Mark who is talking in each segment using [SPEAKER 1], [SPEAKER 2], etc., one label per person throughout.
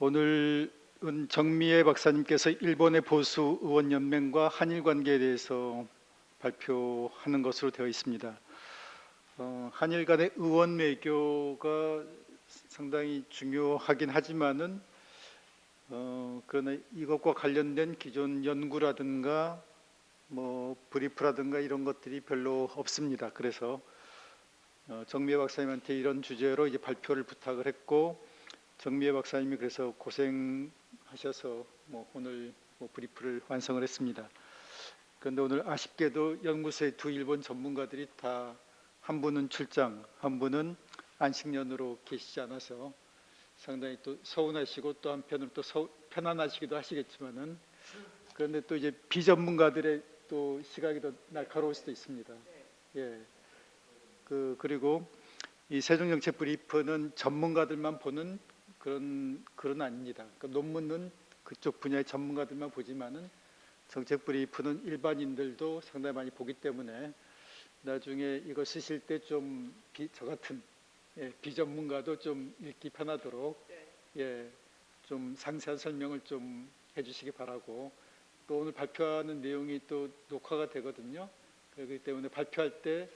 [SPEAKER 1] 오늘은 정미애 박사님께서 일본의 보수 의원 연맹과 한일 관계에 대해서 발표하는 것으로 되어 있습니다. 한일 간의 의원 외교가 상당히 중요하긴 하지만은 그러나 이것과 관련된 기존 연구라든가 브리프라든가 이런 것들이 별로 없습니다. 그래서 정미애 박사님한테 이런 주제로 이제 발표를 부탁을 했고, 정미애 박사님이 그래서 고생하셔서 오늘 브리프를 완성을 했습니다. 그런데 오늘 아쉽게도 연구소의 두 일본 전문가들이 다 한 분은 출장, 한 분은 안식년으로 계시지 않아서 상당히 또 서운하시고 또 한편으로 또 편안하시기도 하시겠지만은, 그런데 또 이제 비전문가들의 또 시각이 더 날카로울 수도 있습니다. 예. 그리고 이 세종정책 브리프는 전문가들만 보는 그런 아닙니다. 그러니까 논문은 그쪽 분야의 전문가들만 보지만은 정책 브리프는 일반인들도 상당히 많이 보기 때문에 나중에 이거 쓰실 때 좀 저 같은 비전문가도 좀 읽기 편하도록 좀 상세한 설명을 좀 해주시기 바라고, 또 오늘 발표하는 내용이 또 녹화가 되거든요. 그렇기 때문에 발표할 때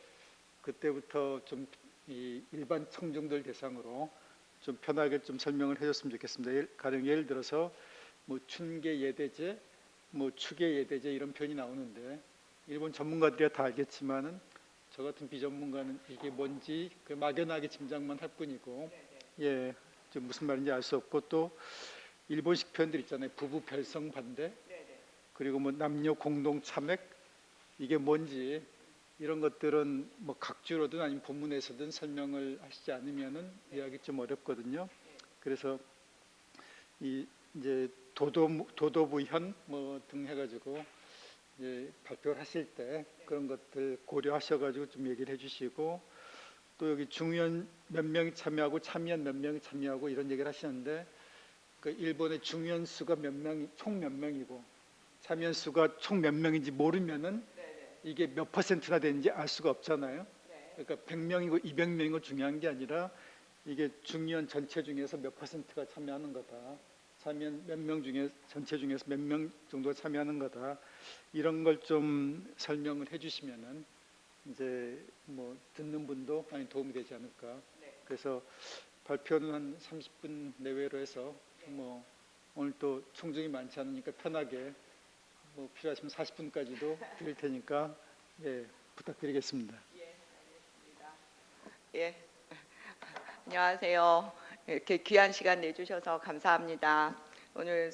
[SPEAKER 1] 그때부터 좀 이 일반 청중들 대상으로 좀 편하게 좀 설명을 해줬으면 좋겠습니다. 가령 예를 들어서 춘계 예대제, 추계 예대제 이런 표현이 나오는데 일본 전문가들이 다 알겠지만은 저 같은 비전문가는 이게 뭔지 막연하게 짐작만 할 뿐이고, 좀 무슨 말인지 알 수 없고, 또 일본식 표현들 있잖아요. 부부 별성 반대, 그리고 남녀 공동 참액, 이게 뭔지 이런 것들은 각주로든 아니면 본문에서든 설명을 하시지 않으면은 이해하기 좀 어렵거든요. 그래서 이제 도도부현 등 해가지고 이제 발표를 하실 때 그런 것들 고려하셔가지고 좀 얘기를 해주시고, 또 여기 중의원 몇 명이 참여하고 참의원 몇 명이 참여하고 이런 얘기를 하시는데, 그 일본의 중의원 수가 총 몇 명이고 참의원 수가 총 몇 명인지 모르면은 이게 몇 퍼센트나 되는지 알 수가 없잖아요. 그러니까 100명이고 200명이고 중요한 게 아니라 이게 중의원 전체 중에서 몇 퍼센트가 참여하는 거다. 참여원 몇 명 중에 전체 중에서 몇 명 정도가 참여하는 거다. 이런 걸 좀 설명을 해주시면은 이제 듣는 분도 많이 도움이 되지 않을까. 그래서 발표는 한 30분 내외로 해서 오늘 또 청중이 많지 않으니까 편하게 필요하시면 40분까지도 드릴 테니까 부탁드리겠습니다.
[SPEAKER 2] 알겠습니다. 안녕하세요. 이렇게 귀한 시간 내주셔서 감사합니다. 오늘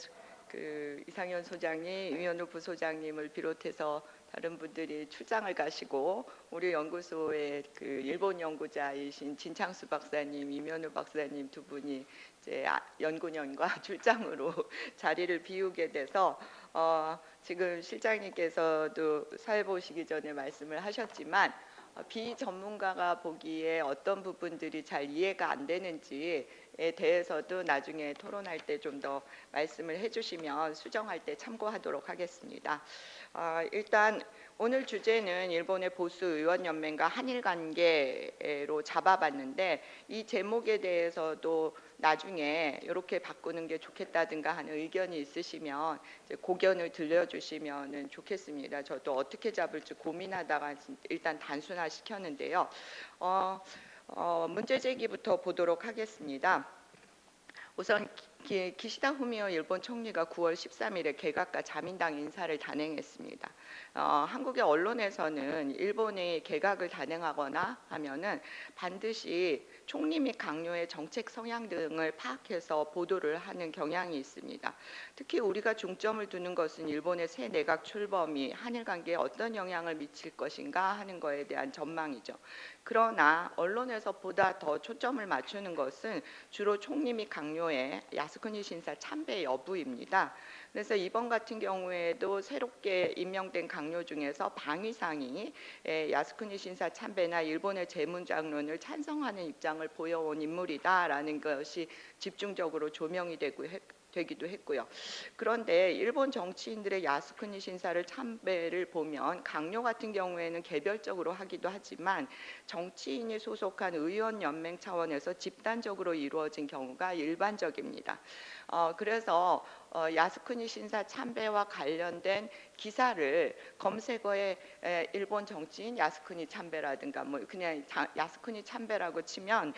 [SPEAKER 2] 이상현 소장님, 이면우 부소장님을 비롯해서 다른 분들이 출장을 가시고 우리 연구소의 일본 연구자이신 진창수 박사님, 이면우 박사님 두 분이 이제 연구년과 출장으로 자리를 비우게 돼서 지금 실장님께서도 사회 보시기 전에 말씀을 하셨지만 비전문가가 보기에 어떤 부분들이 잘 이해가 안 되는지에 대해서도 나중에 토론할 때 좀 더 말씀을 해주시면 수정할 때 참고하도록 하겠습니다. 일단 오늘 주제는 일본의 보수 의원 연맹과 한일 관계로 잡아봤는데, 이 제목에 대해서도 나중에 이렇게 바꾸는 게 좋겠다든가 하는 의견이 있으시면 이제 고견을 들려주시면 좋겠습니다. 저도 어떻게 잡을지 고민하다가 일단 단순화시켰는데요. 문제 제기부터 보도록 하겠습니다. 우선 기시다 후미오 일본 총리가 9월 13일에 개각과 자민당 인사를 단행했습니다. 한국의 언론에서는 일본이 개각을 단행하거나 하면은 반드시 총리 및 강요의 정책 성향 등을 파악해서 보도를 하는 경향이 있습니다. 특히 우리가 중점을 두는 것은 일본의 새 내각 출범이 한일 관계에 어떤 영향을 미칠 것인가 하는 것에 대한 전망이죠. 그러나 언론에서 보다 더 초점을 맞추는 것은 주로 총리 및 강요의 야스쿠니 신사 참배 여부입니다. 그래서 이번 같은 경우에도 새롭게 임명된 강요 중에서 방위상이 야스쿠니 신사 참배나 일본의 재문장론을 찬성하는 입장을 보여온 인물이다라는 것이 집중적으로 조명이 되고 되기도 했고요. 그런데 일본 정치인들의 야스쿠니 신사를 참배를 보면 강요 같은 경우에는 개별적으로 하기도 하지만 정치인이 소속한 의원 연맹 차원에서 집단적으로 이루어진 경우가 일반적입니다. 그래서 야스쿠니 신사 참배와 관련된 기사를 검색어에 일본 정치인 야스쿠니 참배라든가 뭐 그냥 야스쿠니 참배라고 치면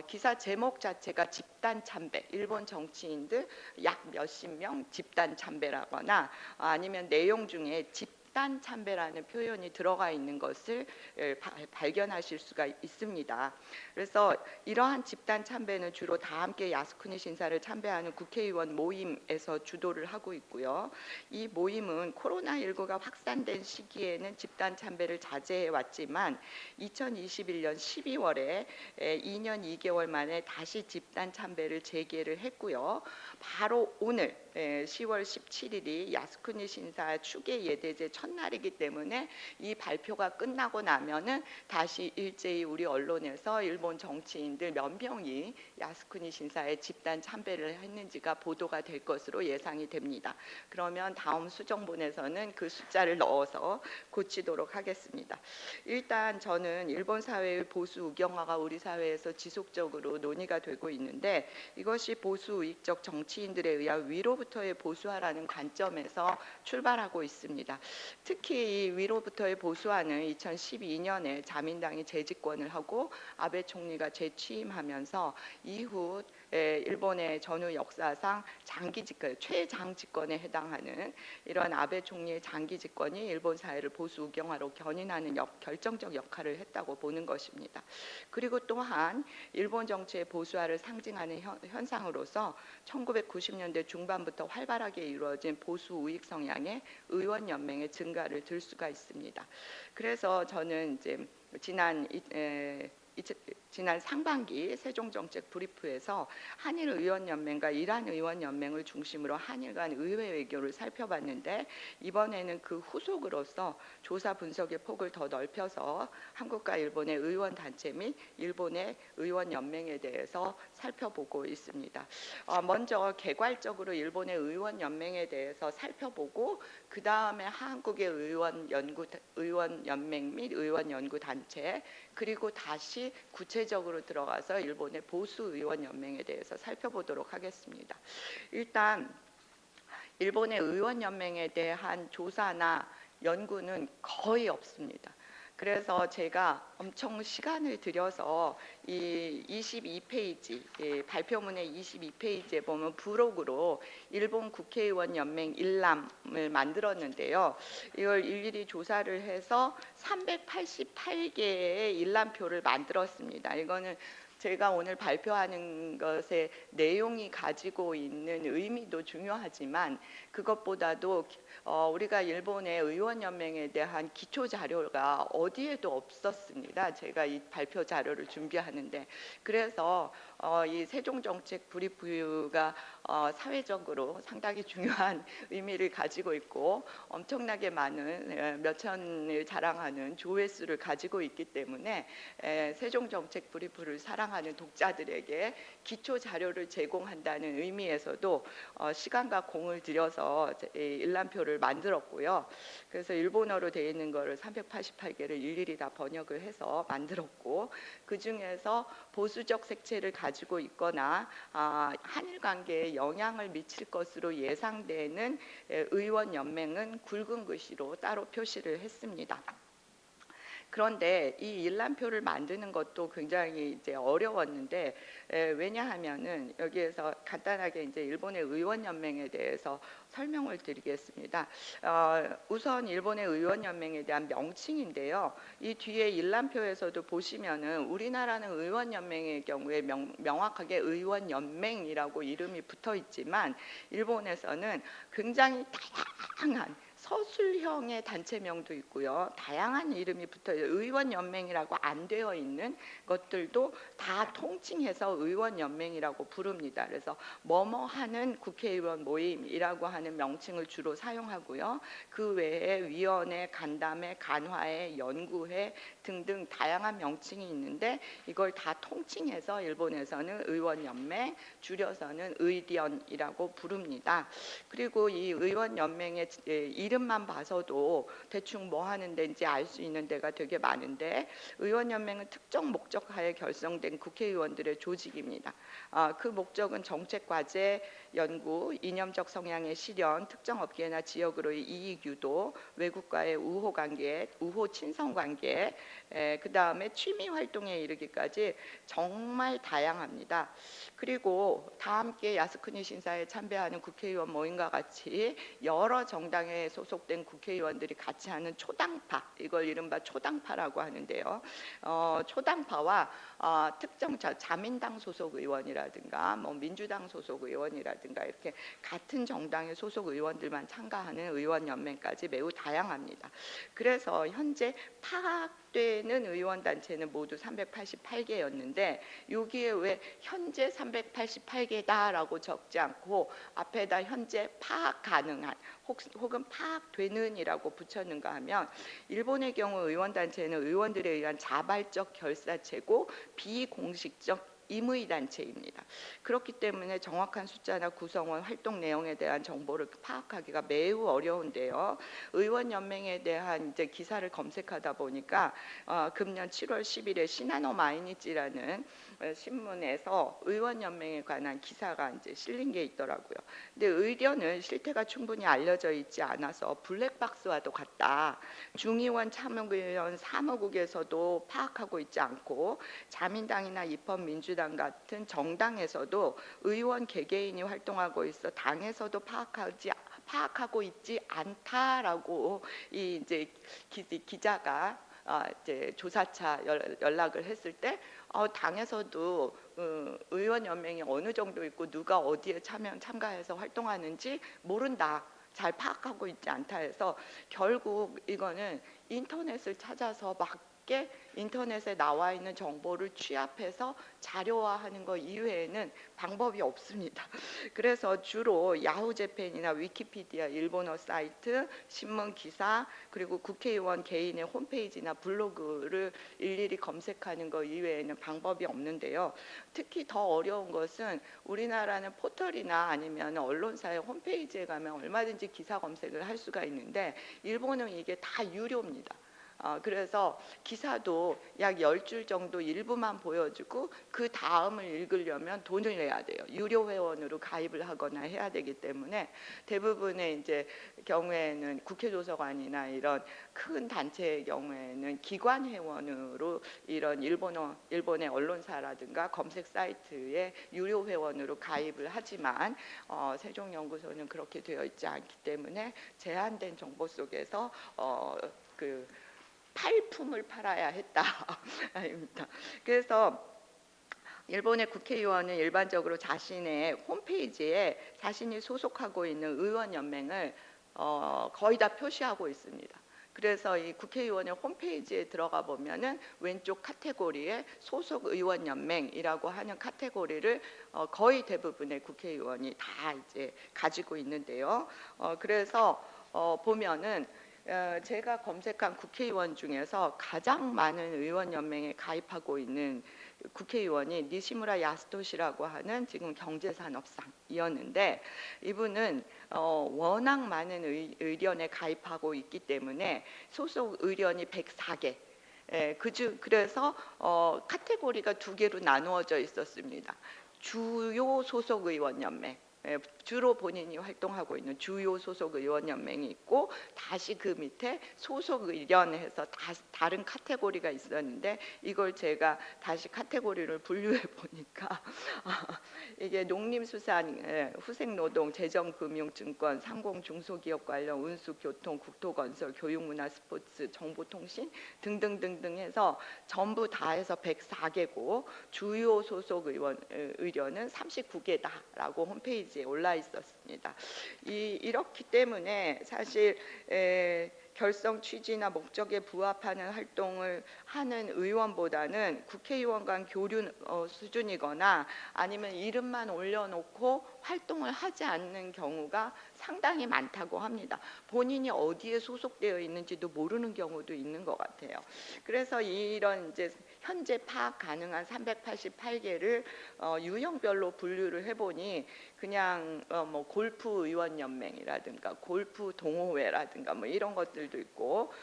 [SPEAKER 2] 기사 제목 자체가 집단 참배, 일본 정치인들 약 몇십 명 집단 참배라거나 아니면 내용 중에 집단 참배라는 표현이 들어가 있는 것을 발견하실 수가 있습니다. 그래서 이러한 집단 참배는 주로 다 함께 야스쿠니 신사를 참배하는 국회의원 모임에서 주도를 하고 있고요. 이 모임은 코로나19가 확산된 시기에는 집단 참배를 자제해 왔지만 2021년 12월에 2년 2개월 만에 다시 집단 참배를 재개를 했고요. 바로 오늘 10월 17일이 야스쿠니 신사 추계 예대제 첫날이기 때문에 이 발표가 끝나고 나면은 다시 일제히 우리 언론에서 일본 정치인들 몇 명이 야스쿠니 신사에 집단 참배를 했는지가 보도가 될 것으로 예상이 됩니다. 그러면 다음 수정본에서는 그 숫자를 넣어서 고치도록 하겠습니다. 일단 저는 일본 사회의 보수 우경화가 우리 사회에서 지속적으로 논의가 되고 있는데 이것이 보수 우익적 정치인들에 의한 위로부터의 보수화라는 관점에서 출발하고 있습니다. 특히 이 위로부터의 보수화는 2012년에 자민당이 재집권을 하고 아베 총리가 재취임하면서 이후 일본의 전후 역사상 장기 집권, 최장 집권에 해당하는 이런 아베 총리의 장기 집권이 일본 사회를 보수 우경화로 견인하는 결정적 역할을 했다고 보는 것입니다. 그리고 또한 일본 정치의 보수화를 상징하는 현상으로서 1990년대 중반부터 활발하게 이루어진 보수 우익 성향의 의원 연맹의 증가를 들 수가 있습니다. 그래서 저는 이제 지난 상반기 세종정책 브리프에서 한일 의원연맹과 이란 의원연맹을 중심으로 한일 간 의회 외교를 살펴봤는데 이번에는 그 후속으로서 조사 분석의 폭을 더 넓혀서 한국과 일본의 의원단체 및 일본의 의원연맹에 대해서 살펴보고 있습니다. 먼저 개괄적으로 일본의 의원연맹에 대해서 살펴보고 그 다음에 한국의 의원연맹 및 의원연구단체 그리고 다시 구체적으로 들어가서 일본의 보수 의원 연맹에 대해서 살펴보도록 하겠습니다. 일단 일본의 의원 연맹에 대한 조사나 연구는 거의 없습니다. 그래서 제가 엄청 시간을 들여서 이 22페이지 발표문의 22페이지에 보면 부록으로 일본 국회의원 연맹 일람을 만들었는데요. 이걸 일일이 조사를 해서 388개의 일람표를 만들었습니다. 이거는 제가 오늘 발표하는 것의 내용이 가지고 있는 의미도 중요하지만 그것보다도 우리가 일본의 의원연맹에 대한 기초 자료가 어디에도 없었습니다. 제가 이 발표 자료를 준비하는데 그래서 이 세종정책 브리프가 사회적으로 상당히 중요한 의미를 가지고 있고 엄청나게 많은 몇천을 자랑하는 조회수를 가지고 있기 때문에 세종정책 브리프를 사랑하는 독자들에게 기초 자료를 제공한다는 의미에서도 시간과 공을 들여서 일람표를 만들었고요. 그래서 일본어로 되어 있는 거를 388개를 일일이 다 번역을 해서 만들었고 그 중에서 보수적 색채를 가지고 있거나 한일 관계에 영향을 미칠 것으로 예상되는 의원 연맹은 굵은 글씨로 따로 표시를 했습니다. 그런데 이 일람표를 만드는 것도 굉장히 이제 어려웠는데 왜냐하면은 여기에서 간단하게 이제 일본의 의원 연맹에 대해서 설명을 드리겠습니다. 우선 일본의 의원 연맹에 대한 명칭인데요. 이 뒤에 일람표에서도 보시면은 우리나라는 의원 연맹의 경우에 명확하게 의원 연맹이라고 이름이 붙어 있지만 일본에서는 굉장히 다양한 서술형의 단체명도 있고요. 다양한 이름이 붙어요. 의원연맹이라고 안 되어 있는 것들도 다 통칭해서 의원연맹이라고 부릅니다. 그래서 뭐뭐 하는 국회의원 모임이라고 하는 명칭을 주로 사용하고요. 그 외에 위원회, 간담회, 간화회, 연구회 등등 다양한 명칭이 있는데 이걸 다 통칭해서 일본에서는 의원연맹, 줄여서는 의련이라고 부릅니다. 그리고 이 의원연맹의 이름만 봐서도 대충 뭐 하는 데인지 알 수 있는 데가 되게 많은데 의원연맹은 특정 목적하에 결성된 국회의원들의 조직입니다. 그 목적은 정책 과제, 연구, 이념적 성향의 실현, 특정 업계나 지역으로의 이익 유도, 외국과의 우호 관계, 우호 친선 관계, 그 다음에 취미 활동에 이르기까지 정말 다양합니다. 그리고 다 함께 야스쿠니 신사에 참배하는 국회의원 모임과 같이 여러 정당에 소속된 국회의원들이 같이 하는 초당파, 이걸 이른바 초당파라고 하는데요. 초당파와 특정 자민당 소속 의원이라든가 뭐 민주당 소속 의원이라든가 이렇게 같은 정당의 소속 의원들만 참가하는 의원연맹까지 매우 다양합니다. 그래서 현재 파악되는 의원단체는 모두 388개였는데 여기에 왜 현재 388개다라고 적지 않고 앞에다 현재 파악 가능한 혹은 파악되는이라고 붙였는가 하면 일본의 경우 의원단체는 의원들에 의한 자발적 결사체고 비공식적 임의단체입니다. 그렇기 때문에 정확한 숫자나 구성원, 활동 내용에 대한 정보를 파악하기가 매우 어려운데요. 의원연맹에 대한 이제 기사를 검색하다 보니까 금년 7월 10일에 시나노 마이니치라는 신문에서 의원연맹에 관한 기사가 이제 실린 게 있더라고요. 근데 의견은 실태가 충분히 알려져 있지 않아서 블랙박스와도 같다. 중의원, 참의원, 사무국에서도 파악하고 있지 않고 자민당이나 입헌민주당 같은 정당에서도 의원 개개인이 활동하고 있어 당에서도 파악하고 있지 않다라고 이 이제 기자가 이제 조사차 연락을 했을 때 당에서도 의원 연맹이 어느 정도 있고 누가 어디에 참가해서 활동하는지 모른다. 잘 파악하고 있지 않다 해서 결국 이거는 인터넷을 찾아서 맞게 인터넷에 나와 있는 정보를 취합해서 자료화하는 것 이외에는 방법이 없습니다. 그래서 주로 야후재팬이나 위키피디아 일본어 사이트, 신문 기사, 그리고 국회의원 개인의 홈페이지나 블로그를 일일이 검색하는 것 이외에는 방법이 없는데요. 특히 더 어려운 것은 우리나라는 포털이나 아니면 언론사의 홈페이지에 가면 얼마든지 기사 검색을 할 수가 있는데 일본은 이게 다 유료입니다. 그래서 기사도 약 10줄 정도 일부만 보여주고 그 다음을 읽으려면 돈을 내야 돼요. 유료 회원으로 가입을 하거나 해야 되기 때문에 대부분의 이제 경우에는 국회도서관이나 이런 큰 단체의 경우에는 기관 회원으로 이런 일본의 언론사라든가 검색 사이트에 유료 회원으로 가입을 하지만 세종연구소는 그렇게 되어 있지 않기 때문에 제한된 정보 속에서 팔품을 팔아야 했다. 아닙니다. 그래서 일본의 국회의원은 일반적으로 자신의 홈페이지에 자신이 소속하고 있는 의원연맹을 거의 다 표시하고 있습니다. 그래서 이 국회의원의 홈페이지에 들어가 보면은 왼쪽 카테고리에 소속 의원연맹이라고 하는 카테고리를 거의 대부분의 국회의원이 다 이제 가지고 있는데요. 그래서 보면은 제가 검색한 국회의원 중에서 가장 많은 의원연맹에 가입하고 있는 국회의원이 니시무라 야스토시라고 하는 지금 경제산업상이었는데 이분은 워낙 많은 의련에 가입하고 있기 때문에 소속 의련이 104개. 그래서 카테고리가 두 개로 나누어져 있었습니다. 주요 소속 의원 연맹. 주로 본인이 활동하고 있는 주요 소속 의원 연맹이 있고 다시 그 밑에 소속 의련해서 다른 카테고리가 있었는데 이걸 제가 다시 카테고리를 분류해 보니까 이게 농림수산, 후생노동, 재정금융증권, 상공중소기업 관련 운수, 교통, 국토건설, 교육문화, 스포츠, 정보통신 등등등등 해서 전부 다 해서 104개고 주요 소속 의련은 39개다라고 홈페이지 페이지에 올라 있었습니다. 이렇기 때문에 사실 결성 취지나 목적에 부합하는 활동을 하는 의원보다는 국회의원 간 교류 수준이거나 아니면 이름만 올려놓고 활동을 하지 않는 경우가 상당히 많다고 합니다. 본인이 어디에 소속되어 있는지도 모르는 경우도 있는 것 같아요. 그래서 이런 이제 현재 파악 가능한 388개를 유형별로 분류를 해보니 그냥 뭐 골프 의원 연맹이라든가 골프 동호회라든가 뭐 이런 것들도 있고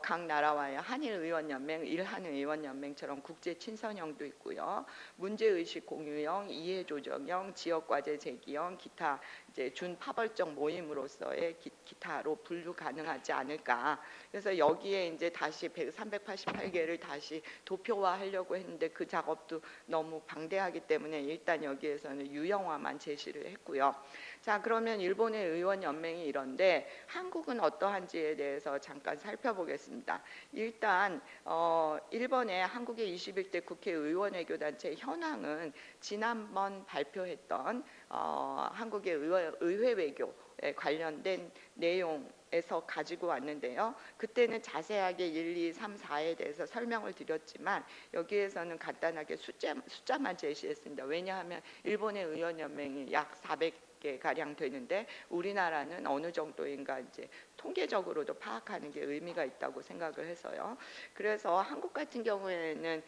[SPEAKER 2] 각 나라와의 한일 의원 연맹, 일한 의원 연맹처럼 국제 친선형도 있고요. 문제 의식 공유형, 이해 조정형, 지역 과제 제기형, 기타 이제 준파벌적 모임으로서의 기타로 분류 가능하지 않을까. 그래서 여기에 이제 다시 388개를 다시 도표화하려고 했는데 그 작업도 너무 방대하기 때문에 일단 여기에서는 유형화만 제시를 했고요. 자, 그러면 일본의 의원 연맹이 이런데 한국은 어떠한지에 대해서 잠깐 살펴보겠습니다. 일단 일본의 한국의 21대 국회의원 외교단체 현황은 지난번 발표했던 한국의 의회 외교에 관련된 내용에서 가지고 왔는데요. 그때는 자세하게 1, 2, 3, 4에 대해서 설명을 드렸지만 여기에서는 간단하게 숫자만 제시했습니다. 왜냐하면 일본의 의원 연맹이 약 400개 가량 되는데 우리나라는 어느 정도인가 이제 통계적으로도 파악하는 게 의미가 있다고 생각을 해서요. 그래서 한국 같은 경우에는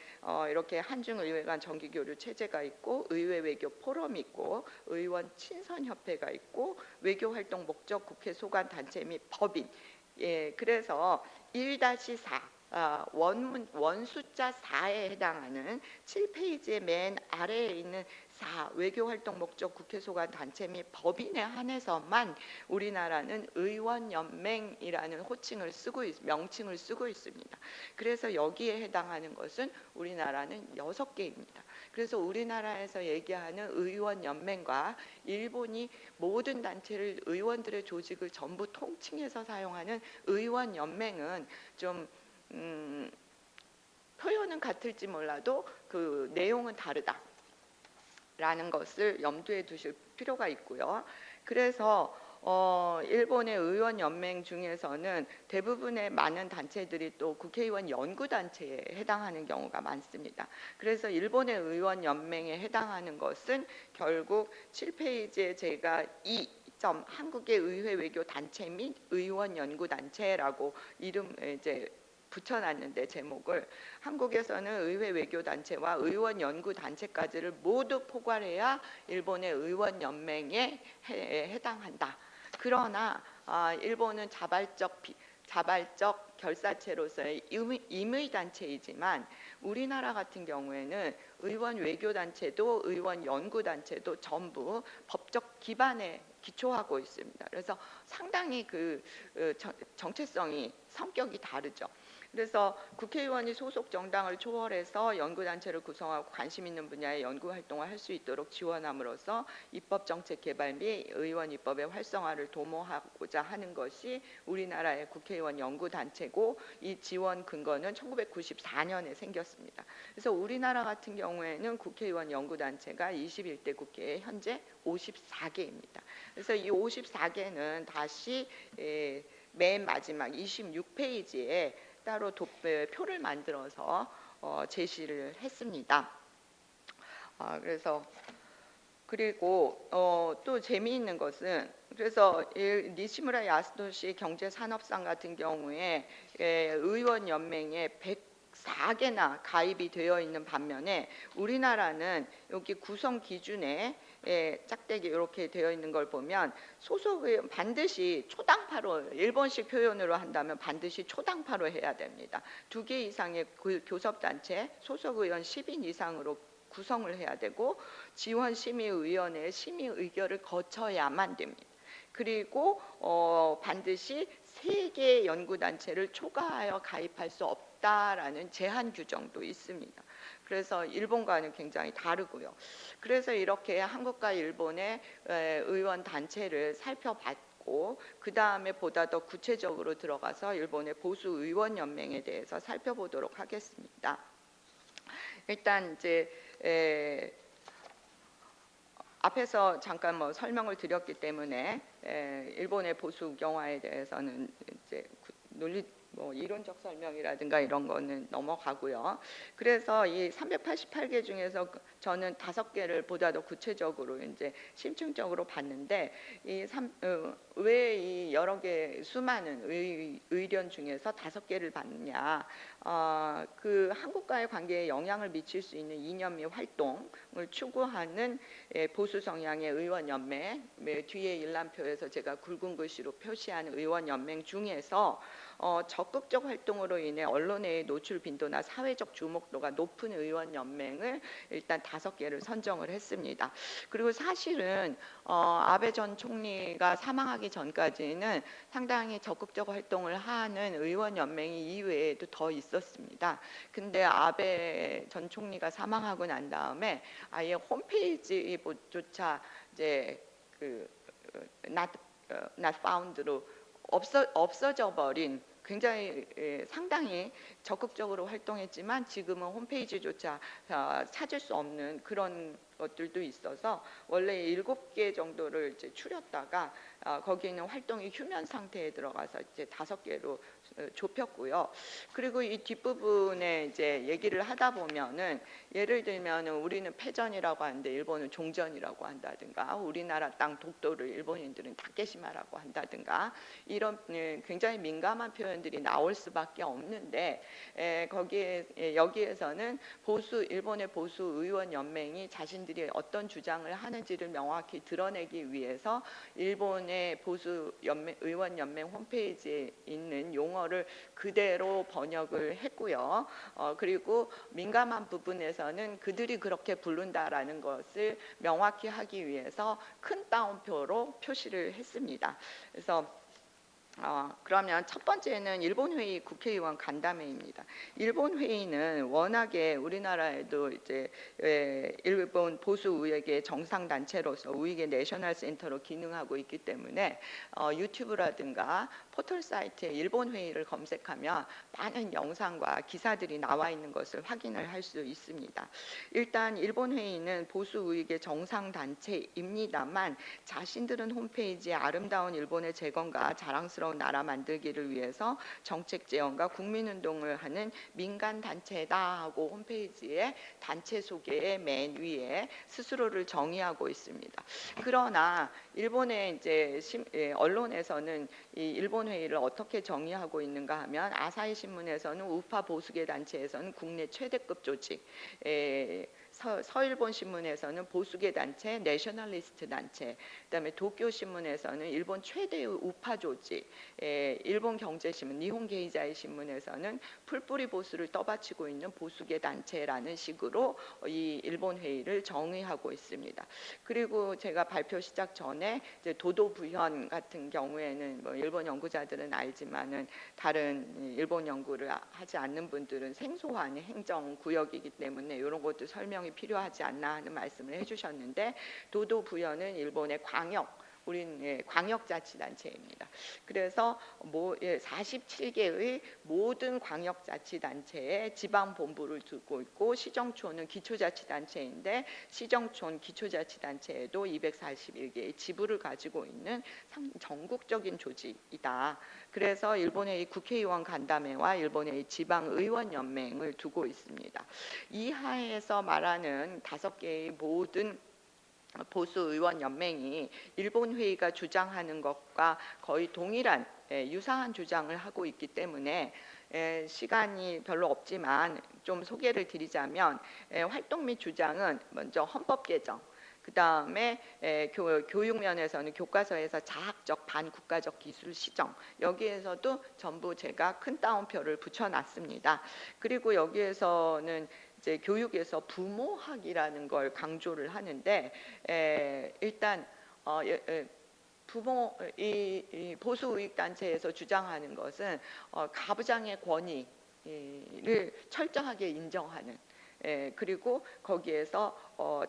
[SPEAKER 2] 이렇게 한중 의회 간 정기 교류 체제가 있고 의회 외교 포럼이 있고 의원 친선 협회가 있고 외교 활동 목적 국회 소관 단체 및 법인. 그래서 1-4 원 숫자 4에 해당하는 7페이지의 맨 아래에 있는 4 외교활동 목적 국회 소관 단체 및 법인에 한해서만 우리나라는 의원연맹이라는 명칭을 쓰고 있습니다. 그래서 여기에 해당하는 것은 우리나라는 6개입니다. 그래서 우리나라에서 얘기하는 의원연맹과 일본이 모든 단체를 의원들의 조직을 전부 통칭해서 사용하는 의원연맹은 좀 표현은 같을지 몰라도 그 내용은 다르다라는 것을 염두에 두실 필요가 있고요. 그래서 일본의 의원 연맹 중에서는 대부분의 많은 단체들이 또 국회의원 연구 단체에 해당하는 경우가 많습니다. 그래서 일본의 의원 연맹에 해당하는 것은 결국 7페이지에 제가 한국의 의회 외교 단체 및 의원 연구 단체라고 이름 이제 붙여놨는데 제목을 한국에서는 의회 외교 단체와 의원 연구 단체까지를 모두 포괄해야 일본의 의원 연맹에 해당한다. 그러나 일본은 자발적 결사체로서의 임의 단체이지만 우리나라 같은 경우에는 의원 외교 단체도 의원 연구 단체도 전부 법적 기반에 기초하고 있습니다. 그래서 상당히 그 정체성이 성격이 다르죠. 그래서 국회의원이 소속 정당을 초월해서 연구단체를 구성하고 관심 있는 분야의 연구 활동을 할 수 있도록 지원함으로써 입법 정책 개발 및 의원 입법의 활성화를 도모하고자 하는 것이 우리나라의 국회의원 연구단체고 이 지원 근거는 1994년에 생겼습니다. 그래서 우리나라 같은 경우에는 국회의원 연구단체가 21대 국회에 현재 54개입니다. 그래서 이 54개는 다시 맨 마지막 26페이지에 따로 표를 만들어서 제시를 했습니다. 그리고 또 재미있는 것은 그래서 니시무라 야스토시 경제산업상 같은 경우에 의원 연맹에 104개나 가입이 되어 있는 반면에 우리나라는 여기 구성 기준에 짝대기 이렇게 되어 있는 걸 보면 소속의 반드시 초당파로 일본식 표현으로 한다면 반드시 초당파로 해야 됩니다. 2개 이상의 교섭단체 소속 의원 10인 이상으로 구성을 해야 되고 지원심의위원회의 심의 의결을 거쳐야만 됩니다. 그리고 반드시 3개의 연구단체를 초과하여 가입할 수 없다라는 제한 규정도 있습니다. 그래서 일본과는 굉장히 다르고요. 그래서 이렇게 한국과 일본의 의원 단체를 살펴봤고 그 다음에 보다 더 구체적으로 들어가서 일본의 보수 의원 연맹에 대해서 살펴보도록 하겠습니다. 일단 이제 앞에서 잠깐 뭐 설명을 드렸기 때문에 일본의 보수 우경화에 대해서는 이제 논리 뭐 이론적 설명이라든가 이런 거는 넘어가고요. 그래서 이 388개 중에서 저는 5개를 보다 더 구체적으로 이제 심층적으로 봤는데 왜 이 여러 개 수많은 의견 중에서 5개를 봤느냐? 그 한국과의 관계에 영향을 미칠 수 있는 이념 및 활동을 추구하는 보수 성향의 의원 연맹, 뒤에 일람표에서 제가 굵은 글씨로 표시한 의원 연맹 중에서 적극적 활동으로 인해 언론의 노출 빈도나 사회적 주목도가 높은 의원 연맹을 일단 5개를 선정을 했습니다. 그리고 사실은 아베 전 총리가 사망하기 전까지는 상당히 적극적 활동을 하는 의원 연맹이 이외에도 더 있었습니다. 근데 아베 전 총리가 사망하고 난 다음에 아예 홈페이지조차 이제 그 not found로 없어져 버린, 굉장히 상당히 적극적으로 활동했지만 지금은 홈페이지조차 찾을 수 없는 그런 것들도 있어서 원래 7개 정도를 이제 추렸다가 거기는 활동이 휴면 상태에 들어가서 이제 5개로 좁혔고요. 그리고 이 뒷부분에 이제 얘기를 하다 보면은 예를 들면 우리는 패전이라고 하는데 일본은 종전이라고 한다든가, 우리나라 땅 독도를 일본인들은 다케시마라고 한다든가, 이런 굉장히 민감한 표현들이 나올 수밖에 없는데 여기에서는 일본의 보수 의원 연맹이 자신들이 어떤 주장을 하는지를 명확히 드러내기 위해서 일본의 보수 의원 연맹 홈페이지에 있는 용어를 그대로 번역을 했고요. 그리고 민감한 부분에서는 그들이 그렇게 부른다라는 것을 명확히 하기 위해서 큰 따옴표로 표시를 했습니다. 그래서 그러면 첫 번째는 일본 회의 국회의원 간담회입니다. 일본 회의는 워낙에 우리나라에도 이제 일본 보수 우익의 정상 단체로서 우익의 내셔널 센터로 기능하고 있기 때문에 유튜브라든가 포털 사이트에 일본 회의를 검색하면 많은 영상과 기사들이 나와 있는 것을 확인을 할 수 있습니다. 일단 일본 회의는 보수 우익의 정상 단체입니다만 자신들은 홈페이지에 아름다운 일본의 재건과 자랑스러운 나라 만들기를 위해서 정책 제언과 국민운동을 하는 민간 단체다 하고 홈페이지에 단체 소개의 맨 위에 스스로를 정의하고 있습니다. 그러나 일본의 이제 언론에서는 이 일본 회의를 어떻게 정의하고 있는가 하면 아사히 신문에서는 우파 보수계 단체에서는 국내 최대급 조직, 서일본 신문에서는 보수계 단체, 내셔널리스트 단체, 그다음에 도쿄 신문에서는 일본 최대의 우파 조직, 일본 경제신문, 니혼 게이자이 신문에서는 풀뿌리 보수를 떠받치고 있는 보수계 단체라는 식으로 이 일본 회의를 정의하고 있습니다. 그리고 제가 발표 시작 전에 이제 도도 부현 같은 경우에는 뭐 일본 연구자들은 알지만은 다른 일본 연구를 하지 않는 분들은 생소한 행정 구역이기 때문에 이런 것도 설명이 필요하지 않나 하는 말씀을 해주셨는데, 도도 부현은 일본의 광역자치단체입니다. 그래서 47개의 모든 광역자치단체에 지방본부를 두고 있고, 시정촌은 기초자치단체인데 시정촌 기초자치단체에도 241개의 지부를 가지고 있는 전국적인 조직이다. 그래서 일본의 이 국회의원 간담회와 일본의 지방의원연맹을 두고 있습니다. 이 하에서 말하는 5개의 모든 보수 의원 연맹이 일본 회의가 주장하는 것과 거의 동일한 유사한 주장을 하고 있기 때문에 시간이 별로 없지만 좀 소개를 드리자면 활동 및 주장은 먼저 헌법 개정, 그 다음에 교육 면에서는 교과서에서 자학적 반국가적 기술 시정, 여기에서도 전부 제가 큰 따옴표를 붙여놨습니다. 그리고 여기에서는 이제 교육에서 부모학이라는 걸 강조를 하는데 일단 이 보수 우익 단체에서 주장하는 것은 가부장의 권위를 철저하게 인정하는, 그리고 거기에서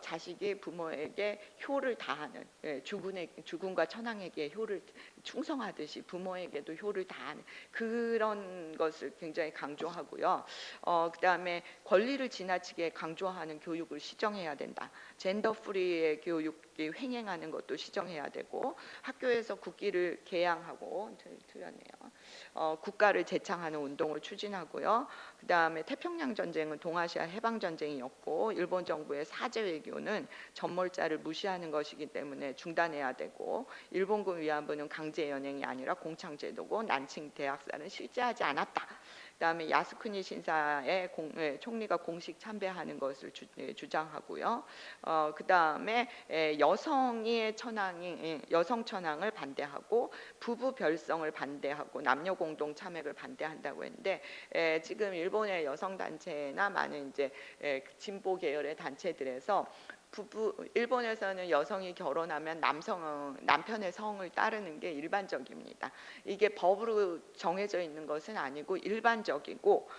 [SPEAKER 2] 자식이 부모에게 효를 다하는, 주군과 천황에게 효를 충성하듯이 부모에게도 효를 다하는 그런 것을 굉장히 강조하고요. 그다음에 권리를 지나치게 강조하는 교육을 시정해야 된다. 젠더 프리의 교육 국기 횡행하는 것도 시정해야 되고, 학교에서 국기를 개양하고 틀렸네요. 국가를 재창하는 운동을 추진하고요. 그다음에 태평양 전쟁은 동아시아 해방 전쟁이었고, 일본 정부의 사제 외교는 전몰자를 무시하는 것이기 때문에 중단해야 되고, 일본군 위안부는 강제 연행이 아니라 공창 제도고, 난칭 대학살은 실제하지 않았다. 그다음에 야스쿠니 신사에 총리가 공식 참배하는 것을 주장하고요. 그다음에 여성 천황을 반대하고, 부부 별성을 반대하고, 남녀 공동 참여를 반대한다고 했는데, 지금 일본의 여성 단체나 많은 이제 진보 계열의 단체들에서 일본에서는 여성이 결혼하면 남편의 성을 따르는 게 일반적입니다. 이게 법으로 정해져 있는 것은 아니고 일반적이고,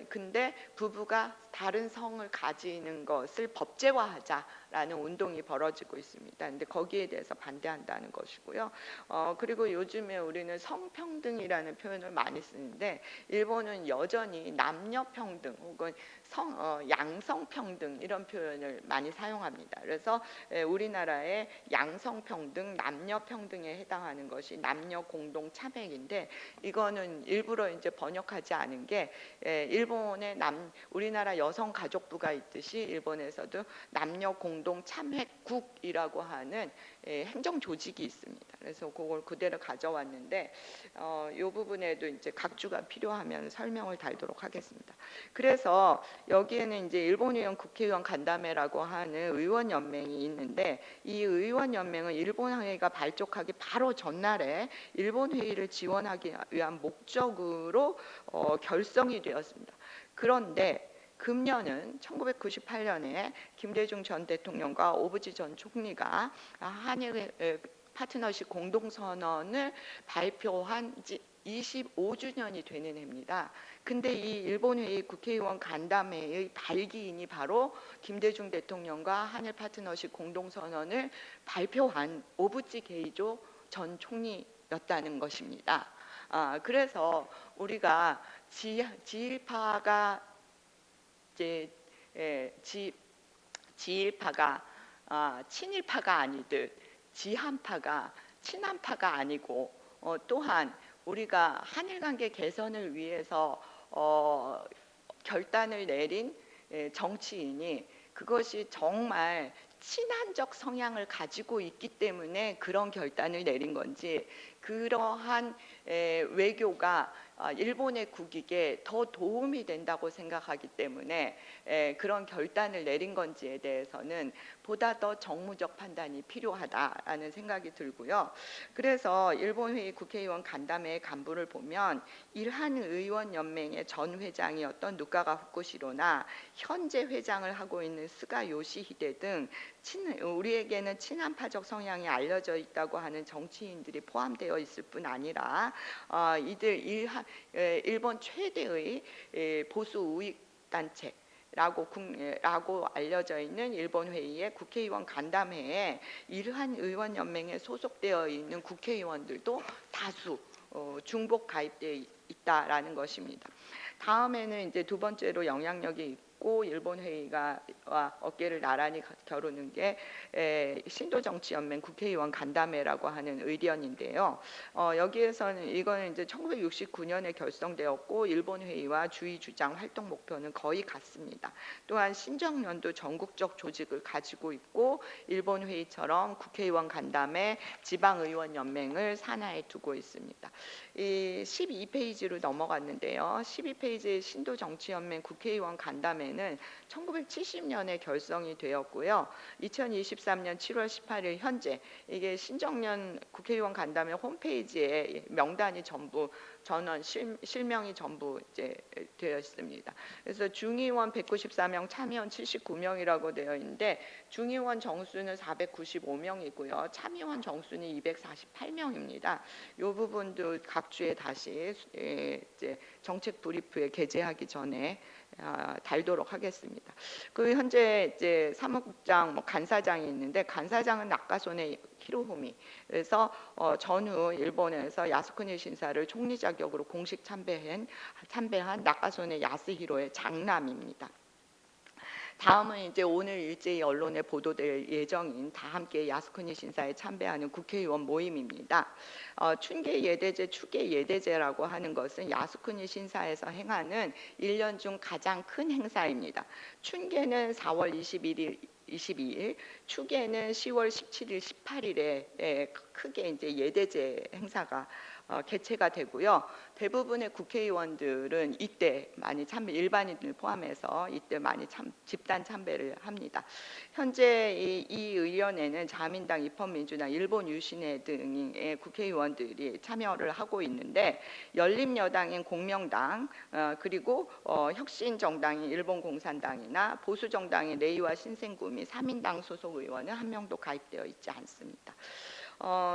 [SPEAKER 2] 근데 부부가 다른 성을 가지는 것을 법제화하자라는 운동이 벌어지고 있습니다. 근데 거기에 대해서 반대한다는 것이고요. 그리고 요즘에 우리는 성평등이라는 표현을 많이 쓰는데, 일본은 여전히 남녀평등 혹은 양성평등 이런 표현을 많이 사용합니다. 그래서 우리나라의 양성평등, 남녀평등에 해당하는 것이 남녀 공동 참여인데, 이거는 일부러 이제 번역하지 않은 게, 일본의 우리나라 여성가족부가 있듯이 일본에서도 남녀 공동 참회국이라고 하는 행정 조직이 있습니다. 그래서 그걸 그대로 가져왔는데, 이 부분에도 이제 각주가 필요하면 설명을 달도록 하겠습니다. 그래서 여기에는 이제 일본 의원 국회의원 간담회라고 하는 의원 연맹이 있는데, 이 의원 연맹은 일본 회의가 발족하기 바로 전날에 일본 회의를 지원하기 위한 목적으로 결성이 되었습니다. 그런데 금년은 1998년에 김대중 전 대통령과 오부지 전 총리가 한일 파트너십 공동선언을 발표한 지 25주년이 되는 해입니다. 근데 이 일본 회의 국회의원 간담회의 발기인이 바로 김대중 대통령과 한일 파트너십 공동선언을 발표한 오부지 게이조 전 총리였다는 것입니다. 그래서 우리가 지일파가 이제 지일파가 친일파가 아니듯 지한파가 친한파가 아니고, 또한 우리가 한일 관계 개선을 위해서 결단을 내린 정치인이 그것이 정말 친한적 성향을 가지고 있기 때문에 그런 결단을 내린 건지, 그러한 외교가 일본의 국익에 더 도움이 된다고 생각하기 때문에 그런 결단을 내린 건지에 대해서는 보다 더 정무적 판단이 필요하다라는 생각이 들고요. 그래서 일본 회의 국회의원 간담회 간부를 보면, 일한 의원 연맹의 전 회장이었던 누카가 후쿠시로나 현재 회장을 하고 있는 스가 요시히데 등 우리에게는 친한파적 성향이 알려져 있다고 하는 정치인들이 포함되어 있을 뿐 아니라, 이들 일본 최대의 보수 우익 단체라고 알려져 있는 일본 회의의 국회의원 간담회에 일한 의원 연맹에 소속되어 있는 국회의원들도 다수 중복 가입되어 있다라는 것입니다. 다음에는 이제 두 번째로 영향력이 있고 일본 회의가 어깨를 나란히 겨루는 게 신도정치연맹 국회의원 간담회라고 하는 의견인데요. 여기에서는 이거는 이제 1969년에 결성되었고, 일본 회의와 주의 주장 활동 목표는 거의 같습니다. 또한 신정년도 전국적 조직을 가지고 있고, 일본 회의처럼 국회의원 간담회, 지방의원 연맹을 산하에 두고 있습니다. 이 12페이지로 넘어갔는데요. 12페이지의 신도정치연맹 국회의원 간담회는 1970년에 결성이 되었고요. 2023년 7월 18일 현재 이게 신정년 국회의원 간담회 홈페이지에 명단이 전부 전원 실명이 전부 이제 되어 있습니다. 그래서 중의원 194명, 참의원 79명이라고 되어 있는데, 중의원 정수는 495명이고요. 참의원 정수는 248명입니다. 이 부분도 각 주에 다시 이제 정책 브리프에 게재하기 전에 달도록 하겠습니다. 그 현재 이제 사무국장, 간사장이 있는데, 간사장은 나카소네 히로후미. 그래서 전후 일본에서 야스쿠니 신사를 총리 자격으로 공식 참배한 나카소네 야스히로의 장남입니다. 다음은 이제 오늘 일제히 언론에 보도될 예정인 다 함께 야스쿠니 신사에 참배하는 국회의원 모임입니다. 춘계 예대제, 추계 예대제라고 하는 것은 야스쿠니 신사에서 행하는 1년 중 가장 큰 행사입니다. 춘계는 4월 22일, 추계는 10월 17일, 18일에 크게 이제 예대제 행사가 개최가 되고요. 대부분의 국회의원들은 이때 많이 일반인들 포함해서 이때 많이 집단 참배를 합니다. 현재 이 의원회는 자민당, 입헌민주당, 일본 유신회 등의 국회의원들이 참여를 하고 있는데 열린여당인 공명당 그리고 혁신정당인 일본공산당이나 보수정당인 레이와 신생구미 3인당 소속 의원은 한 명도 가입되어 있지 않습니다.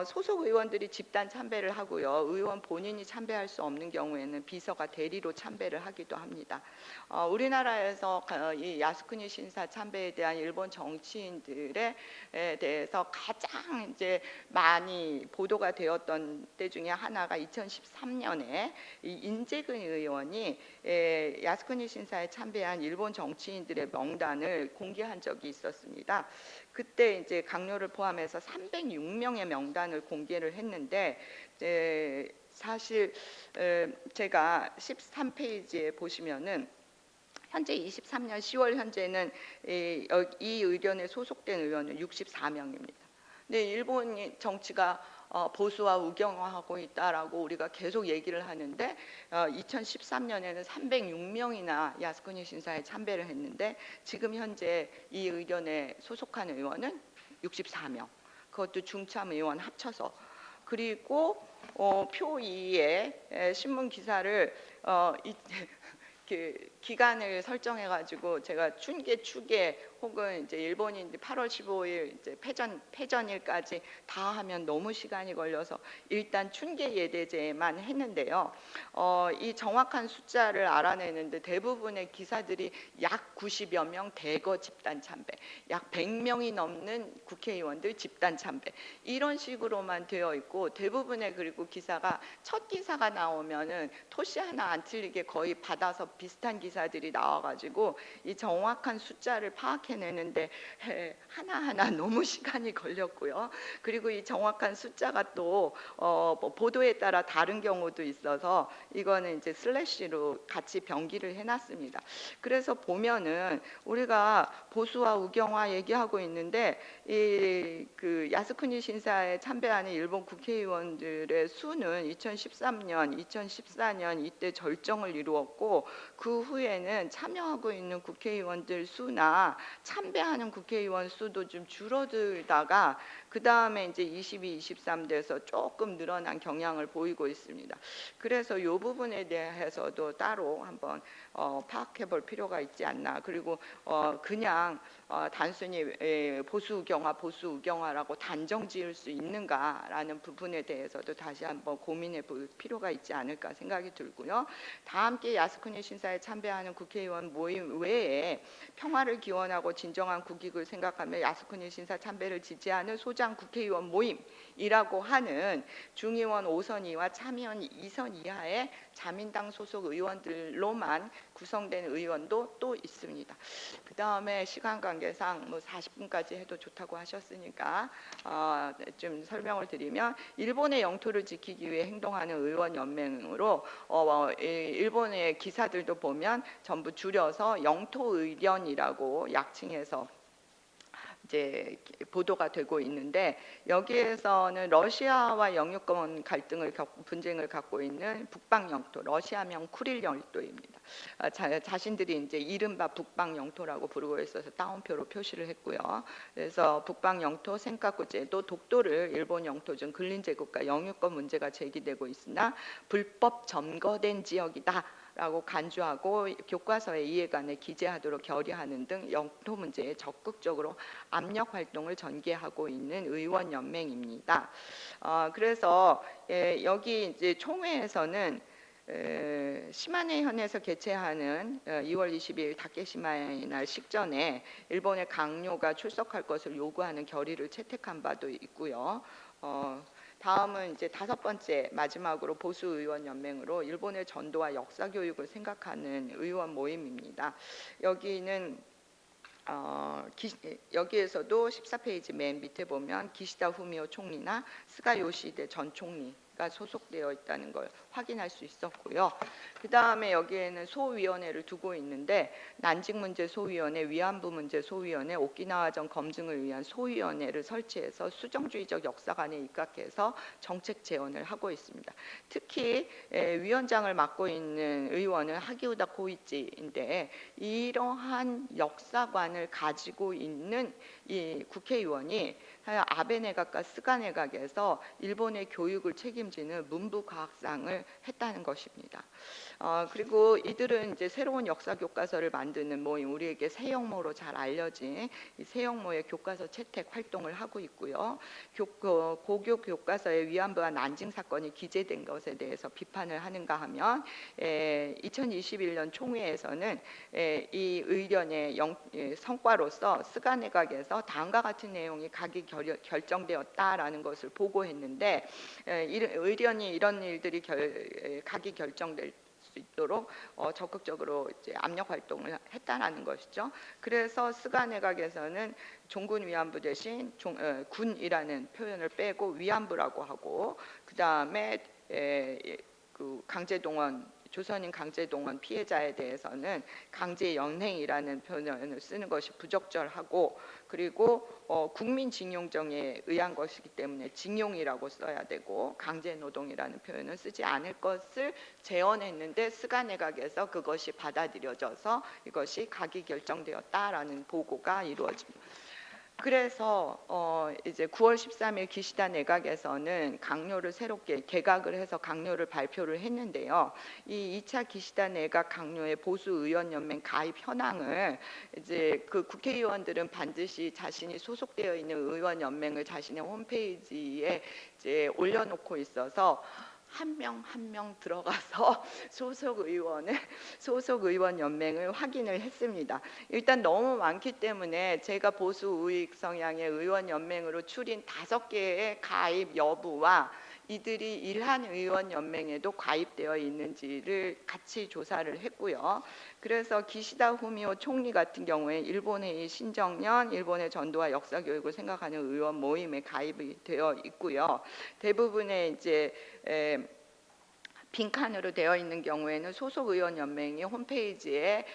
[SPEAKER 2] 소속 의원들이 집단 참배를 하고요. 의원 본인이 참배할 수 없는 경우에는 비서가 대리로 참배를 하기도 합니다. 우리나라에서 이 야스쿠니 신사 참배에 대한 일본 정치인들에 대해서 가장 이제 많이 보도가 되었던 때 중에 하나가 2013년에 이 인재근 의원이 야스쿠니 신사에 참배한 일본 정치인들의 명단을 공개한 적이 있었습니다. 그때 이제 강요를 포함해서 306명의 명단을 공개를 했는데 사실 제가 13페이지에 보시면은 현재 23년 10월 현재는 이 의견에 소속된 의원은 64명입니다. 근데 일본 정치가 보수와 우경화하고 있다라고 우리가 계속 얘기를 하는데 2013년에는 306명이나 야스쿠니 신사에 참배를 했는데 지금 현재 이 의견에 소속한 의원은 64명. 그것도 중참 의원 합쳐서. 그리고 표 2에 신문 기사를 그 기간을 설정해 가지고 제가 춘계 추계 혹은 이제 일본인들 8월 15일 이제 패전일까지 다 하면 너무 시간이 걸려서 일단 춘계 예대제만 했는데요. 이 정확한 숫자를 알아내는데 대부분의 기사들이 약 90여 명 대거 집단 참배, 약 100명이 넘는 국회의원들 집단 참배 이런 식으로만 되어 있고 대부분의 그리고 기사가 첫 기사가 나오면은 토시 하나 안 틀리게 거의 받아서 비슷한 기사들이 나와가지고 이 정확한 숫자를 파악해내는데 하나하나 너무 시간이 걸렸고요. 그리고 이 정확한 숫자가 또 보도에 따라 다른 경우도 있어서 이거는 이제 슬래시로 같이 병기를 해놨습니다. 그래서 보면은 우리가 보수와 우경화 얘기하고 있는데 그 야스쿠니 신사에 참배하는 일본 국회의원들의 수는 2013년, 2014년 이때 절정을 이루었고 그 후에는 참여하고 있는 국회의원들 수나 참배하는 국회의원 수도 좀 줄어들다가 그 다음에 이제 22, 23 돼서 조금 늘어난 경향을 보이고 있습니다. 그래서 이 부분에 대해서도 따로 한번 파악해 볼 필요가 있지 않나. 그리고 그냥 단순히 보수 우경화라고 단정 지을 수 있는가라는 부분에 대해서도 다시 한번 고민해 볼 필요가 있지 않을까 생각이 들고요. 다 함께 야스쿠니 신사에 참배하는 국회의원 모임 외에 평화를 기원하고 진정한 국익을 생각하며 야스쿠니 신사 참배를 지지하는 소장 국회의원 모임이라고 하는 중의원 5선 이하 참의원 2선 이하의 자민당 소속 의원들로만 구성된 의원도 또 있습니다. 그 다음에 시간 관계상 뭐 40분까지 해도 좋다고 하셨으니까 좀 설명을 드리면 일본의 영토를 지키기 위해 행동하는 의원 연맹으로 일본의 기사들도 보면 전부 줄여서 영토의련이라고 약칭해서 이제 보도가 되고 있는데 여기에서는 러시아와 영유권 분쟁을 갖고 있는 북방 영토, 러시아명 쿠릴 영토입니다. 자신들이 이제 이른바 북방 영토라고 부르고 있어서 따옴표로 표시를 했고요. 그래서 북방 영토 센카쿠 제도 독도를 일본 영토 중 근린 제국과 영유권 문제가 제기되고 있으나 불법 점거된 지역이다. 라고 간주하고 교과서에 이에 관해 기재하도록 결의하는 등 영토 문제에 적극적으로 압력 활동을 전개하고 있는 의원 연맹입니다. 그래서 여기 이제 총회에서는 시마네 현에서 개최하는 2월 22일 다케시마의 날 식전에 일본의 강요가 출석할 것을 요구하는 결의를 채택한 바도 있고요. 다음은 이제 5번째 마지막으로 보수 의원 연맹으로 일본의 전도와 역사 교육을 생각하는 의원 모임입니다. 여기는 여기에서도 14페이지 맨 밑에 보면 기시다 후미오 총리나 스가 요시히데 전 총리가 소속되어 있다는 걸 확인할 수 있었고요. 그 다음에 여기에는 소위원회를 두고 있는데 난징 문제 소위원회, 위안부 문제 소위원회, 오키나와전 검증을 위한 소위원회를 설치해서 수정주의적 역사관에 입각해서 정책 제언을 하고 있습니다. 특히 위원장을 맡고 있는 의원은 하기우다 고이치인데 이러한 역사관을 가지고 있는 이 국회의원이 아베 내각과 스가 내각에서 일본의 교육을 책임지는 문부과학상을 했다는 것입니다. 그리고 이들은 이제 새로운 역사 교과서를 만드는 모임, 우리에게 새영모로 잘 알려진 이 새영모의 교과서 채택 활동을 하고 있고요. 고교 교과서에 위안부와 난징 사건이 기재된 것에 대해서 비판을 하는가 하면 2021년 총회에서는 이 의견의 성과로서 스가 내각에서 다음과 같은 내용이 결정되었다라는 것을 보고했는데 의견이 이런 일들이 각이 결정될 수 있도록 적극적으로 이제 압력 활동을 했다라는 것이죠. 그래서 스가 내각에서는 종군 위안부 대신 군이라는 표현을 빼고 위안부라고 하고 그 다음에 그 강제동원 조선인 강제동원 피해자에 대해서는 강제연행이라는 표현을 쓰는 것이 부적절하고 그리고 국민징용정에 의한 것이기 때문에 징용이라고 써야 되고 강제노동이라는 표현을 쓰지 않을 것을 제언했는데 스가 내각에서 그것이 받아들여져서 이것이 각이 결정되었다라는 보고가 이루어집니다. 그래서 이제 9월 13일 기시다 내각에서는 강요를 새롭게 개각을 해서 강요를 발표를 했는데요. 이 2차 기시다 내각 강요의 보수 의원 연맹 가입 현황을 이제 그 국회의원들은 반드시 자신이 소속되어 있는 의원 연맹을 자신의 홈페이지에 이제 올려놓고 있어서 한 명 한 명 들어가서 소속 의원 연맹을 확인을 했습니다. 일단 너무 많기 때문에 제가 보수 우익 성향의 의원 연맹으로 추린 5개의 가입 여부와 이들이 일한 의원 연맹에도 가입되어 있는지를 같이 조사를 했고요. 그래서 기시다 후미오 총리 같은 경우에 일본의 신정년, 일본의 전도와 역사 교육을 생각하는 의원 모임에 가입이 되어 있고요. 대부분의 이제 빈칸으로 되어 있는 경우에는 소속 의원 연맹이 홈페이지에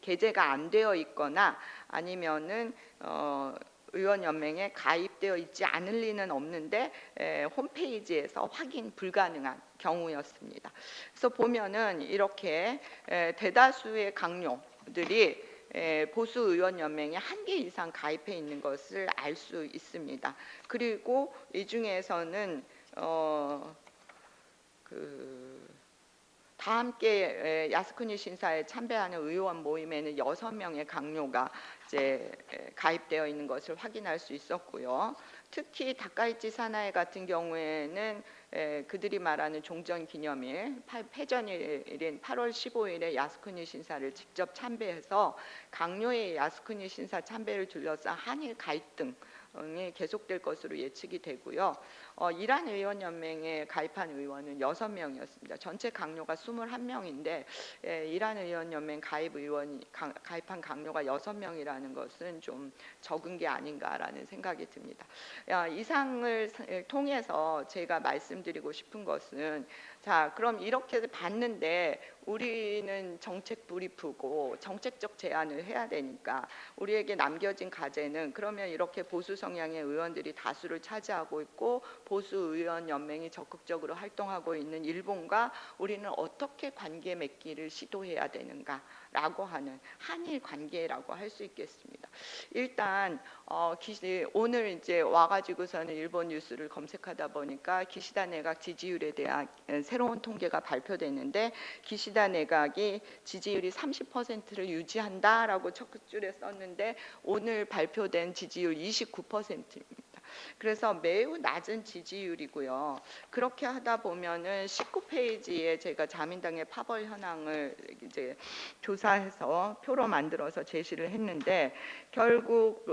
[SPEAKER 2] 게재가 안 되어 있거나 아니면은 의원 연맹에 가입되어 있지 않을 리는 없는데 홈페이지에서 확인 불가능한 경우였습니다. 그래서 보면은 이렇게 대다수의 강요들이 보수 의원 연맹에 1개 이상 가입해 있는 것을 알 수 있습니다. 그리고 이 중에서는 다 함께 야스쿠니 신사에 참배하는 의원 모임에는 6명의 강요가 이제 가입되어 있는 것을 확인할 수 있었고요. 특히 다카이치 사나에 같은 경우에는 그들이 말하는 종전 기념일 패전일인 8월 15일에 야스쿠니 신사를 직접 참배해서 강요의 야스쿠니 신사 참배를 둘러싼 한일 갈등이 계속될 것으로 예측이 되고요. 이란 의원 연맹에 가입한 의원은 6명이었습니다. 전체 강요가 21명인데 이란 의원 연맹 가입한 강요가 6명이라는 것은 좀 적은 게 아닌가라는 생각이 듭니다. 이상을 통해서 제가 말씀드리고 싶은 것은 자, 그럼 이렇게 봤는데 우리는 정책 브리프고 정책적 제안을 해야 되니까 우리에게 남겨진 과제는 그러면 이렇게 보수 성향의 의원들이 다수를 차지하고 있고 보수 의원 연맹이 적극적으로 활동하고 있는 일본과 우리는 어떻게 관계 맺기를 시도해야 되는가라고 하는 한일 관계라고 할 수 있겠습니다. 일단 오늘 이제 와가지고서는 일본 뉴스를 검색하다 보니까 기시다 내각 지지율에 대한 새로운 통계가 발표됐는데 기시다 내각이 지지율이 30%를 유지한다라고 첫 줄에 썼는데 오늘 발표된 지지율 29%입니다. 그래서 매우 낮은 지지율이고요. 그렇게 하다 보면은 19페이지에 제가 자민당의 파벌 현황을 이제 조사해서 표로 만들어서 제시를 했는데 결국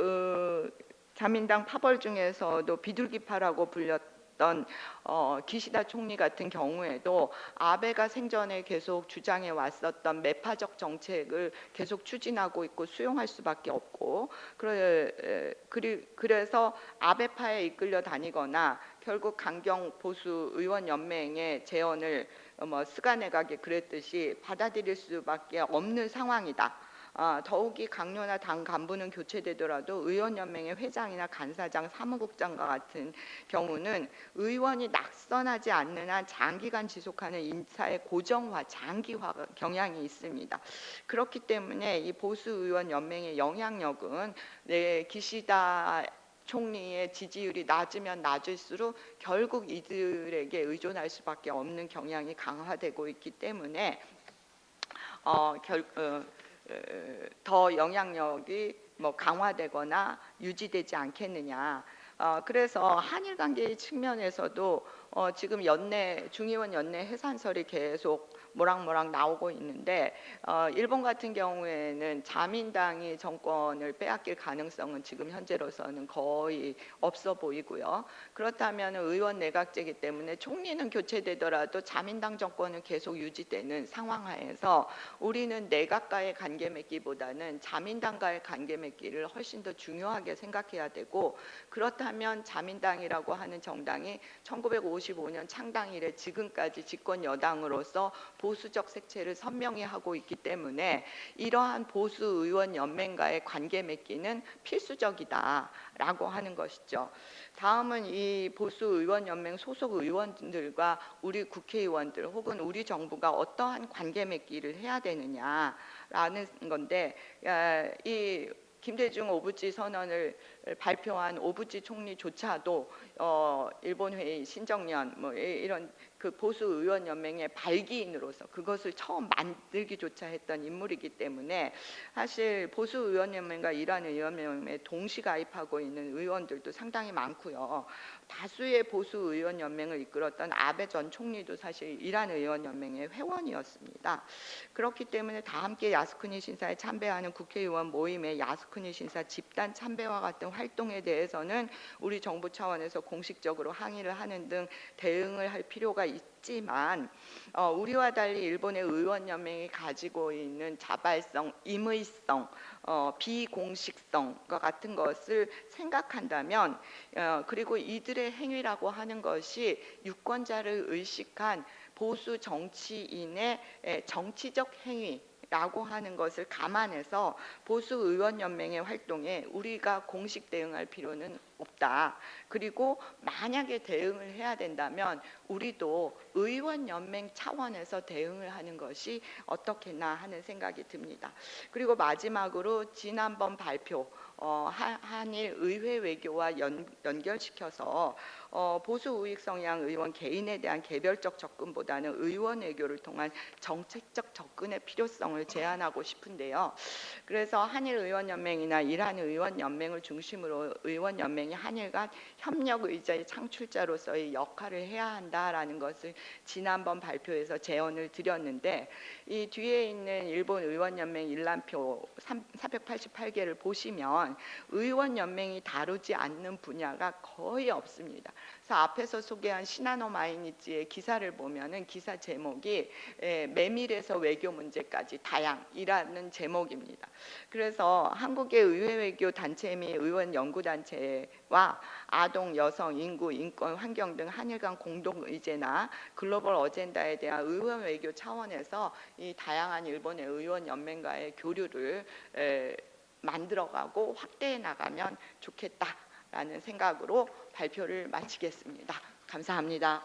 [SPEAKER 2] 자민당 파벌 중에서도 비둘기파라고 불렸던 있었던 기시다 총리 같은 경우에도 아베가 생전에 계속 주장해 왔었던 매파적 정책을 계속 추진하고 있고 수용할 수밖에 없고, 그래서 아베파에 이끌려 다니거나 결국 강경 보수 의원 연맹의 제언을 스가 내각이 그랬듯이 받아들일 수밖에 없는 상황이다. 더욱이 강요나 당 간부는 교체되더라도 의원연맹의 회장이나 간사장, 사무국장과 같은 경우는 의원이 낙선하지 않는 한 장기간 지속하는 인사의 고정화, 장기화 경향이 있습니다. 그렇기 때문에 이 보수 의원 연맹의 영향력은 기시다 총리의 지지율이 낮으면 낮을수록 결국 이들에게 의존할 수밖에 없는 경향이 강화되고 있기 때문에 더 영향력이 강화되거나 유지되지 않겠느냐. 그래서 한일 관계의 측면에서도 지금 중의원 연내 해산설이 계속 모락모락 나오고 있는데, 일본 같은 경우에는 자민당이 정권을 빼앗길 가능성은 지금 현재로서는 거의 없어 보이고요. 그렇다면 의원 내각제이기 때문에 총리는 교체되더라도 자민당 정권은 계속 유지되는 상황 하에서 우리는 내각과의 관계 맺기보다는 자민당과의 관계 맺기를 훨씬 더 중요하게 생각해야 되고, 그렇다면 자민당이라고 하는 정당이 1955년 창당 이래 지금까지 집권 여당으로서 보수적 색채를 선명히 하고 있기 때문에 이러한 보수 의원 연맹과의 관계 맺기는 필수적이다라고 하는 것이죠. 다음은 이 보수 의원 연맹 소속 의원들과 우리 국회의원들 혹은 우리 정부가 어떠한 관계 맺기를 해야 되느냐라는 건데, 이 김대중 오부지 선언을 발표한 오부지 총리조차도 일본 회의 신정년 이런 그 보수 의원 연맹의 발기인으로서 그것을 처음 만들기조차 했던 인물이기 때문에 사실 보수 의원 연맹과 이란 의원 연맹에 동시 가입하고 있는 의원들도 상당히 많고요. 다수의 보수 의원 연맹을 이끌었던 아베 전 총리도 사실 이란 의원 연맹의 회원이었습니다. 그렇기 때문에 다 함께 야스쿠니 신사에 참배하는 국회의원 모임의 야스쿠니 신사 집단 참배와 같은 활동에 대해서는 우리 정부 차원에서 공식적으로 항의를 하는 등 대응을 할 필요가 있지만, 우리와 달리 일본의 의원 연맹이 가지고 있는 자발성, 임의성, 비공식성과 같은 것을 생각한다면, 그리고 이들의 행위라고 하는 것이 유권자를 의식한 보수 정치인의 정치적 행위라고 하는 것을 감안해서 보수 의원 연맹의 활동에 우리가 공식 대응할 필요는 없다. 그리고 만약에 대응을 해야 된다면 우리도 의원 연맹 차원에서 대응을 하는 것이 어떻겠나 하는 생각이 듭니다. 그리고 마지막으로 지난번 발표 한일 의회 외교와 연결시켜서 보수 우익 성향 의원 개인에 대한 개별적 접근보다는 의원 외교를 통한 정책적 접근의 필요성을 제안하고 싶은데요. 그래서 한일 의원 연맹이나 이란 의원 연맹을 중심으로 의원 연맹이 한일 간 협력 의제의 창출자로서의 역할을 해야 한다라는 것을 지난번 발표에서 제언을 드렸는데, 이 뒤에 있는 일본 의원 연맹 일람표 488개를 보시면 의원 연맹이 다루지 않는 분야가 거의 없습니다. 그래서 앞에서 소개한 시나노 마이니치의 기사를 보면은 기사 제목이 메밀에서 외교 문제까지 다양이라는 제목입니다. 그래서 한국의 의회 외교 단체 및 의원 연구 단체와 아동, 여성, 인구, 인권, 환경 등 한일 간 공동 의제나 글로벌 어젠다에 대한 의원 외교 차원에서 이 다양한 일본의 의원 연맹과의 교류를 만들어가고 확대해 나가면 좋겠다라는 생각으로 발표를 마치겠습니다. 감사합니다.